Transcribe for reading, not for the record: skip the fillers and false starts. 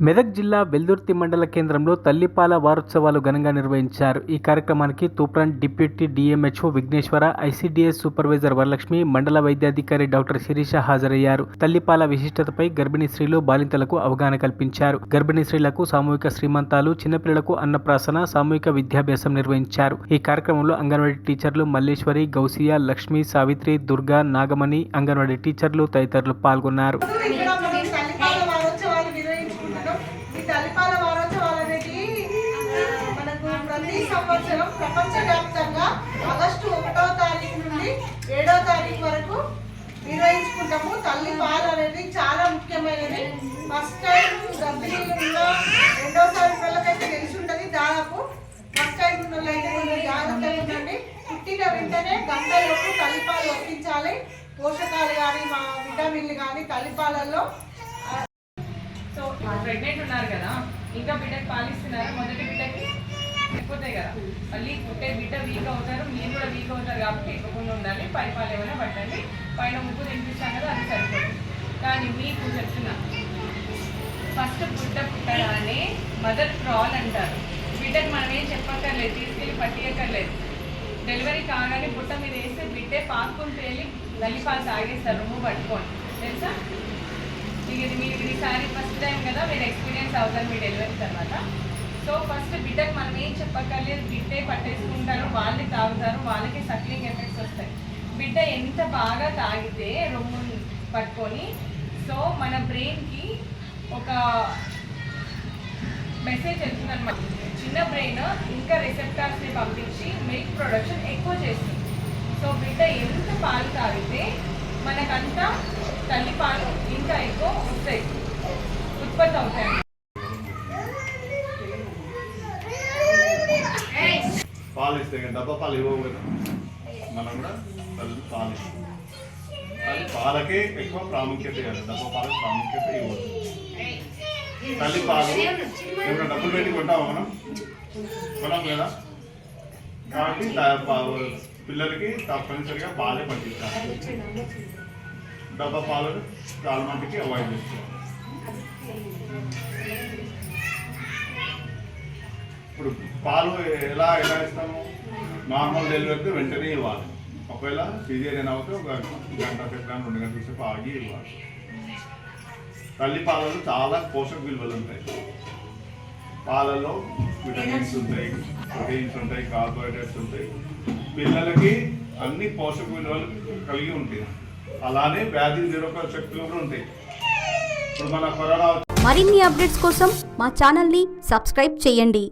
మెదక్ జిల్లా వెల్దుర్తి మండల కేంద్రంలో తల్లిపాల వారోత్సవాలు ఘనంగా నిర్వహించారు. ఈ కార్యక్రమానికి Toopran deputy DMHO Vighneshwara, ICDS supervisor Varalakshmi, మండల వైద్యాధికారి డాక్టర్ శిరీష హాజరయ్యారు. తల్లిపాల విశిష్టతపై గర్భిణీ స్త్రీలు, బాలింతలకు అవగాహన కల్పించారు. గర్భిణీ స్త్రీలకు సామూహిక శ్రీమంతాలు, చిన్నపిల్లలకు అన్నప్రాసన, సామూహిక విద్యాభ్యాసం నిర్వహించారు. ఈ కార్యక్రమంలో అంగన్వాడీ టీచర్లు మల్లేశ్వరి, గౌసియా, లక్ష్మి, సావిత్రి, దుర్గా, నాగమణి, అంగన్వాడీ టీచర్లు తదితరులు పాల్గొన్నారు. తల్లిపాల వారోత్సవాలు అనేది మనకు ప్రతి సంవత్సరం ప్రపంచవ్యాప్తంగా ఆగస్టు 1వ తారీఖు నుండి 7వ తారీఖు వరకు నిర్వహించుకుంటాము. తల్లిపాలు అనేది చాలా ముఖ్యమైనది. ఫస్ట్ టైం గర్భిణీలు ఉన్న రెండోసారి పిల్లలకైతే తెలిసి ఉంటుంది. దాదాపు ఫస్ట్ టైం ఉన్న వాళ్ళైతే జాగ్రత్తగా ఉండండి. పుట్టిన వెంటనే గంటలోపు తల్లిపాలు వర్తించాలి. పోషకాలు కానీ మా విటమిన్లు కానీ తల్లిపాలల్లో. సో ప్రెగ్నెంట్ ఉన్నారు కదా, ఇంకా బిడ్డకి పాలిస్తున్నారు. మొదటి బిడ్డకి అయిపోతాయి కదా, మళ్ళీ పుట్టే బిడ్డ వీక్ అవుతారు, మీరు కూడా వీక్ అవుతారు. కాబట్టి ఇవ్వకుండా ఉండాలి. పైపాలు ఏమైనా పట్టండి. పైన ముగ్గు తినిపిస్తాం కదా, అది సరిపోతుంది. కానీ మీకు చెప్తున్నా, ఫస్ట్ బిడ్డ పుట్టగానే మదర్ క్రాల్ అంటారు. బిడ్డకి మనం ఏం చెప్పక్కర్లేదు, తీసుకెళ్ళి పట్టియక్కర్లేదు. డెలివరీ కాగానే పుట్ట మీద వేస్తే బిడ్డే పాక్కుంటూ వెళ్ళి తల్లిపాలు తాగేస్తారు రొమ్ము పట్టుకొని, తెలుసా? ఇది మీరు ఈసారి ఫస్ట్ టైం కదా, మీరు ఎక్స్పీరియన్స్ అవుతారు మీ డెలివరీ తర్వాత. సో ఫస్ట్ బిడ్డకు మనం ఏం చెప్పక్కర్లేదు, బిడ్డే పట్టేసుకుంటారు, వాళ్ళే తాగుతారు, వాళ్ళకి సక్లింగ్ ఎఫెక్ట్స్ వస్తాయి. బిడ్డ ఎంత బాగా తాగితే రొమ్ము పట్టుకొని, సో మన బ్రెయిన్కి ఒక మెసేజ్ వెళ్తుందన్నమాట. చిన్న బ్రెయిన్ ఇంకా రిసెప్టార్స్ని పంపించి మిల్క్ ప్రొడక్షన్ ఎక్కువ చేస్తుంది. సో బిడ్డ ఎంత పాలు తాగితే మనకంతా తల్లిపాలు ఇంకా ఎక్కువ వస్తాయి, ఉత్పత్తి అవుతాయి. పాలు ఇస్తాయి కదా, డబ్బా పాలు ఇవ్వవు కదా, మనం కూడా పాలు ఇస్తాం. అది పాలకే ఎక్కువ ప్రాముఖ్యత ఇవ్వాలి, డబ్బా పాలకు ప్రాముఖ్యత ఇవ్వదు. తల్లి పాలు ఏమైనా డబ్బులు పెట్టి కొంటామా మనం? కొనం కదా. కాబట్టి పిల్లలకి తప్పనిసరిగా పాలే పట్టించాలి. డబ్బా పాలు చాలా మటుకి అవాయిడ్ చేస్తాం. ఇప్పుడు పాలు ఎలా ఇస్తాము? నార్మల్ డెలివరీకి వెంటనే ఇవ్వాలి. ఒకవేళ సిజేరియన్ అవుతే ఒక గంట సేపు 2 గంటల సేపు ఆగి ఇవ్వాలి. తల్లి పాలలో చాలా పోషక విలువలు ఉంటాయి. పాలలో విటమిన్స్ ఉంటాయి, ప్రోటీన్స్ ఉంటాయి, కార్బోహైడ్రేట్స్ ఉంటాయి. పిల్లలకి అన్ని పోషక విలువలు కలిగి ఉంటాయి. అలానే వ్యాధి నిరోధక శక్తులు కూడా ఉంటాయి. ఇప్పుడు మన కరోనా మరిన్ని అప్డేట్స్ కోసం మా ఛానల్ని సబ్స్క్రైబ్ చేయండి.